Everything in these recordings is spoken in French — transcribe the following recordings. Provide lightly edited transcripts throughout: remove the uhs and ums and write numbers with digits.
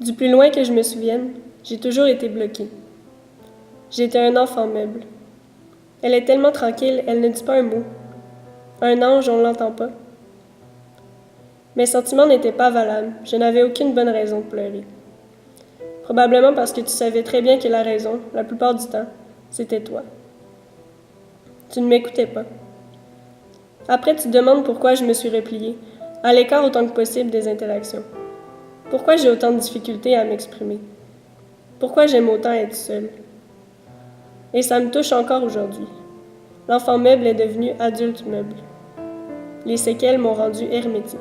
Du plus loin que je me souvienne, j'ai toujours été bloquée. J'étais un enfant meuble. Elle est tellement tranquille, elle ne dit pas un mot. Un ange, on ne l'entend pas. Mes sentiments n'étaient pas valables, je n'avais aucune bonne raison de pleurer. Probablement parce que tu savais très bien que la raison, la plupart du temps, c'était toi. Tu ne m'écoutais pas. Après, tu te demandes pourquoi je me suis repliée, à l'écart autant que possible des interactions. Pourquoi j'ai autant de difficultés à m'exprimer? Pourquoi j'aime autant être seule? Et ça me touche encore aujourd'hui. L'enfant meuble est devenu adulte meuble. Les séquelles m'ont rendu hermétique.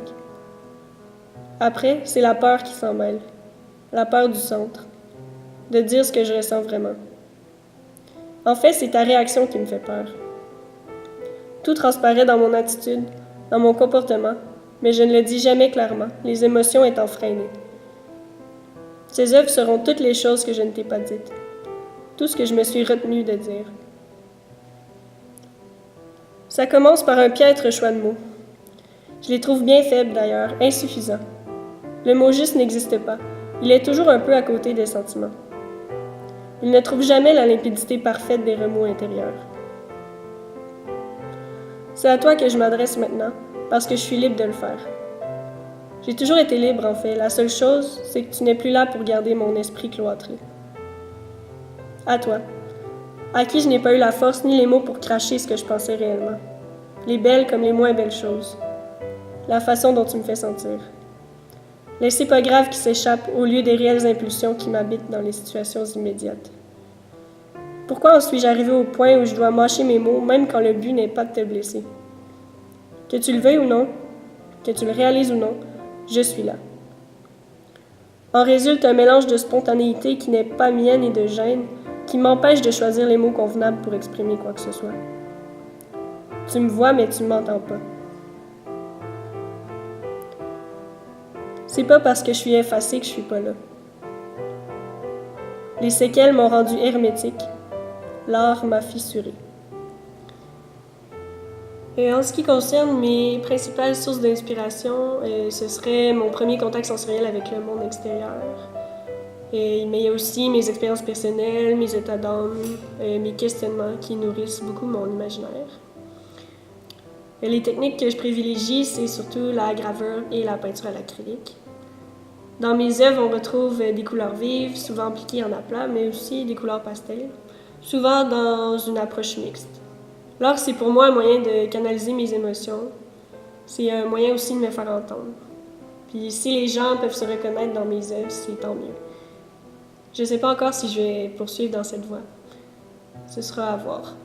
Après, c'est la peur qui s'en mêle. La peur du centre. De dire ce que je ressens vraiment. En fait, c'est ta réaction qui me fait peur. Tout transparaît dans mon attitude, dans mon comportement, mais je ne le dis jamais clairement, les émotions étant freinées. Ces œuvres seront toutes les choses que je ne t'ai pas dites. Tout ce que je me suis retenue de dire. Ça commence par un piètre choix de mots. Je les trouve bien faibles d'ailleurs, insuffisants. Le mot juste n'existe pas. Il est toujours un peu à côté des sentiments. Il ne trouve jamais la limpidité parfaite des remous intérieurs. C'est à toi que je m'adresse maintenant, parce que je suis libre de le faire. J'ai toujours été libre, en fait. La seule chose, c'est que tu n'es plus là pour garder mon esprit cloîtré. À toi, à qui je n'ai pas eu la force ni les mots pour cracher ce que je pensais réellement. Les belles comme les moins belles choses. La façon dont tu me fais sentir. Les c'est pas grave qui s'échappent au lieu des réelles impulsions qui m'habitent dans les situations immédiates. Pourquoi en suis-je arrivé au point où je dois mâcher mes mots, même quand le but n'est pas de te blesser? Que tu le veuilles ou non, que tu le réalises ou non, je suis là. En résulte un mélange de spontanéité qui n'est pas mienne et de gêne, qui m'empêche de choisir les mots convenables pour exprimer quoi que ce soit. Tu me vois, mais tu ne m'entends pas. C'est pas parce que je suis effacée que je suis pas là. Les séquelles m'ont rendu hermétique. L'art m'a fissuré. En ce qui concerne mes principales sources d'inspiration, ce serait mon premier contact sensoriel avec le monde extérieur. Mais il y a aussi mes expériences personnelles, mes états d'âme, mes questionnements qui nourrissent beaucoup mon imaginaire. Les techniques que je privilégie, c'est surtout la gravure et la peinture à l'acrylique. Dans mes œuvres, on retrouve des couleurs vives, souvent appliquées en aplat, mais aussi des couleurs pastel, souvent dans une approche mixte. L'art, c'est pour moi un moyen de canaliser mes émotions. C'est un moyen aussi de me faire entendre. Puis si les gens peuvent se reconnaître dans mes œuvres, c'est tant mieux. Je ne sais pas encore si je vais poursuivre dans cette voie. Ce sera à voir.